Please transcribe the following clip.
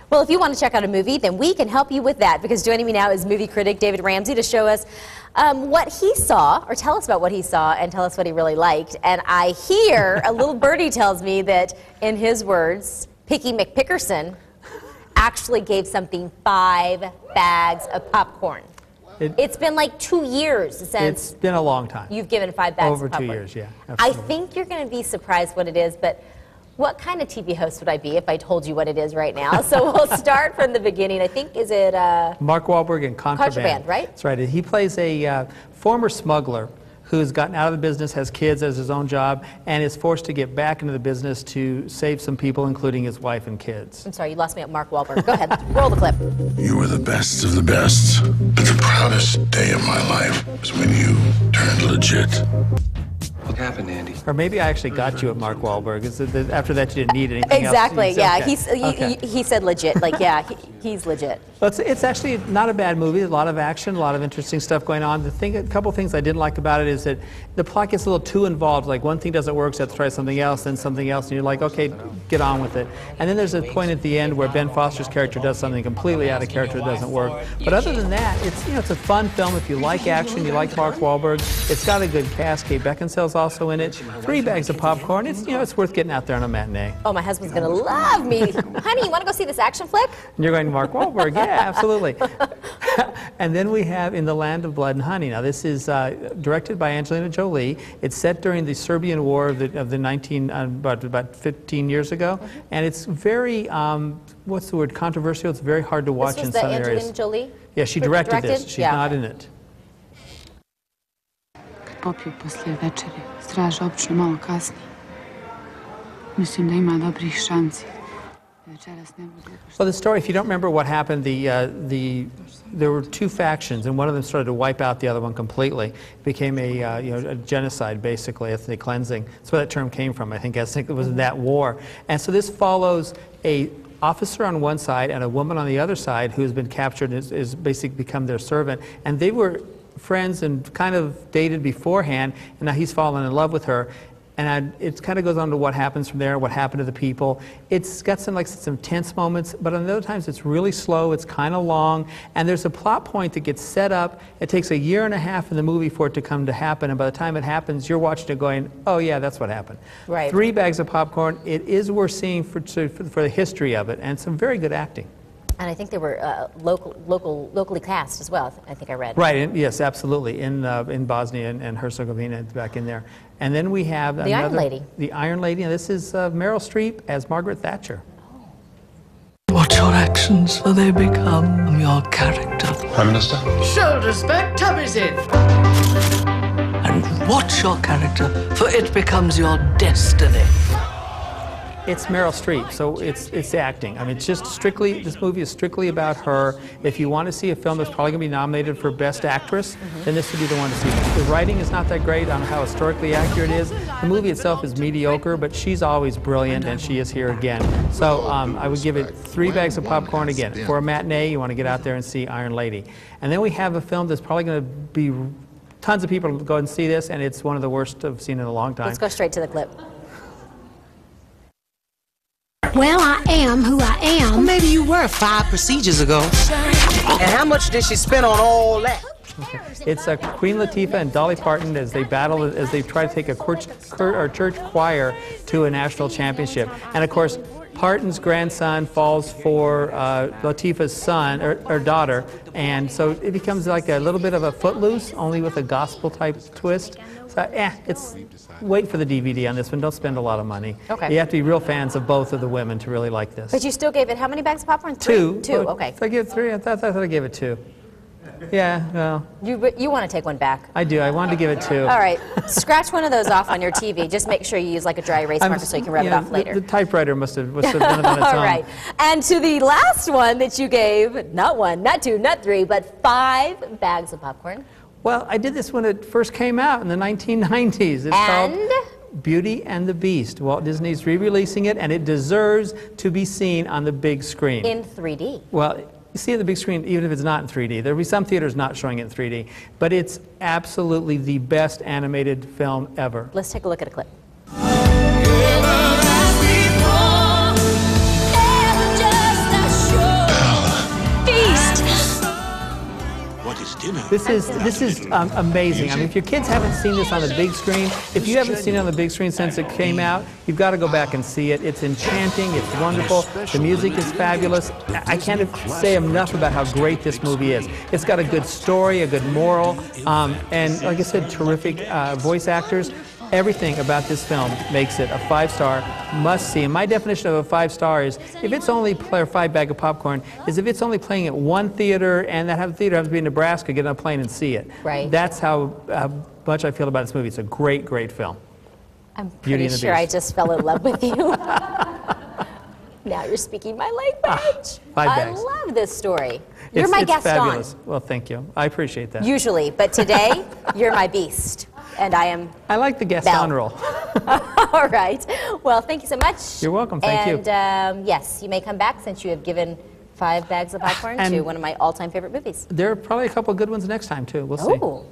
Well, if you want to check out a movie, then we can help you with that, because joining me now is movie critic David Ramsey to show us what he saw, or tell us about what he saw, and tell us what he really liked. And I hear a little birdie tells me that, in his words, Picky McPickerson actually gave something 5 bags of popcorn. It's been like 2 years since... It's been a long time. You've given 5 bags Over of popcorn. 2 years, yeah. Absolutely. I think you're going to be surprised what it is, but what kind of TV host would I be if I told you what it is right now? So we'll start from the beginning. I think, is it... Mark Wahlberg in Contraband. Right? That's right. He plays a former smuggler who's gotten out of the business, has kids as his own job, and is forced to get back into the business to save some people, including his wife and kids. I'm sorry, you lost me at Mark Wahlberg. Go ahead, roll the clip. You were the best of the best, but the proudest day of my life was when you turned legit. What happened, Andy? Or maybe I actually got you at Mark Wahlberg. After that, you didn't need anything exactly, else. Yeah. Okay. He said legit. Like, yeah, he's legit. Well, it's actually not a bad movie. A lot of action, a lot of interesting stuff going on. A couple things I didn't like about it is that the plot gets a little too involved. Like, one thing doesn't work, so you have to try something else, then something else, and you're like, okay, get on with it. And then there's a point at the end where Ben Foster's character does something completely out of character that doesn't work. But other than that, it's a fun film. If you like action, you like Mark Wahlberg. It's got a good cast. Kate Beckinsale's also in it. 3 bags of popcorn. It's worth getting out there on a matinee. Oh, my husband's gonna love me. Honey, you want to go see this action flick? And you're going, Mark Wahlberg? Yeah, absolutely. And then we have In the Land of Blood and Honey. Now, this is directed by Angelina Jolie. It's set during the Serbian War of about 15 years ago, and it's very what's the word? Controversial. It's very hard to watch in some areas. Angelina Jolie? Yeah, she directed this. She's not in it. Popiju poslije večeri, straža obično malo kasni. Mislim da ima dobrih šansi. Well, the story, if you don't remember what happened, there were 2 factions, and one of them started to wipe out the other one completely. It became a genocide, basically, ethnic cleansing. That's where that term came from, I think it was in that war. And so this follows a officer on one side and a woman on the other side who has been captured and is basically become their servant. And they were friends and kind of dated beforehand, and now he's fallen in love with her. And it kind of goes on to what happens from there, what happened to the people. It's got some tense moments, but on the other times it's really slow, it's kind of long, and there's a plot point that gets set up. It takes 1.5 years in the movie for it to come to happen, and by the time it happens, you're watching it going, oh yeah, that's what happened. Right. 3 bags of popcorn. It is worth seeing for the history of it, and some very good acting. And I think they were locally cast as well, I think I read. Right, yes, absolutely, in Bosnia and Herzegovina, back in there. And then we have the Iron Lady. The Iron Lady, and this is Meryl Streep as Margaret Thatcher. Watch your actions, for they become your character. Prime Minister? Shoulders back, tummies in. And watch your character, for it becomes your destiny. It's Meryl Streep, so it's acting. I mean, it's just strictly, this movie is strictly about her. If you want to see a film that's probably going to be nominated for Best Actress, then this would be the one to see. The writing is not that great on how historically accurate it is. The movie itself is mediocre, but she's always brilliant, and she is here again. So I would give it 3 bags of popcorn again. For a matinee, you want to get out there and see Iron Lady. And then we have a film that's probably going to be, tons of people go and see this, and it's one of the worst I've seen in a long time. Let's go straight to the clip. Well, I am who I am. Well, maybe you were 5 procedures ago. And how much did she spend on all that? Okay. It's Queen Latifah and Dolly Parton as they battle, as they try to take a church choir to a national championship. And of course, Parton's grandson falls for Latifah's son or daughter, and so it becomes like a little bit of a Footloose, only with a gospel-type twist. So, wait for the DVD on this one. Don't spend a lot of money. Okay. You have to be real fans of both of the women to really like this. But you still gave it how many bags of popcorn? 3? 2. Okay. If I give it 3, I thought I gave it 2. Yeah, well. You want to take one back? I do. I wanted to give it 2. All right. Scratch one of those off on your TV. Just make sure you use like a dry erase marker so you can rub it off later. The typewriter must have done it on its own. All right. And to the last one that you gave, not 1, not 2, not 3, but 5 bags of popcorn. Well, I did this when it first came out in the 1990s. It's called Beauty and the Beast. Walt Disney's re-releasing it, and it deserves to be seen on the big screen. In 3D. Well, you see it on the big screen even if it's not in 3D. There'll be some theaters not showing it in 3D, but it's absolutely the best animated film ever. Let's take a look at a clip. Never as before, never just a show. This is amazing. I mean, if your kids haven't seen this on the big screen, if you haven't seen it on the big screen since it came out, you've got to go back and see it. It's enchanting. It's wonderful. The music is fabulous. I can't say enough about how great this movie is. It's got a good story, a good moral, and like I said, terrific voice actors. Everything about this film makes it a 5-star must-see. And my definition of a 5-star is if it's only play 5 bag of popcorn, is if it's only playing at one theater, and that theater happens to be in Nebraska, get on a plane and see it. Right. That's how much I feel about this movie. It's a great, great film. I'm pretty sure I just fell in love with you. Now you're speaking my language. 5 bags. I love this story. You're my Gaston. Fabulous. Well, thank you. I appreciate that. Usually, but today, you're my beast. And I am I like the Gaston Belle. role. All right. Well, thank you so much. You're welcome. Thank you. And yes, you may come back since you have given 5 bags of popcorn to one of my all-time favorite movies. There are probably a couple of good ones next time, too. We'll see. Oh.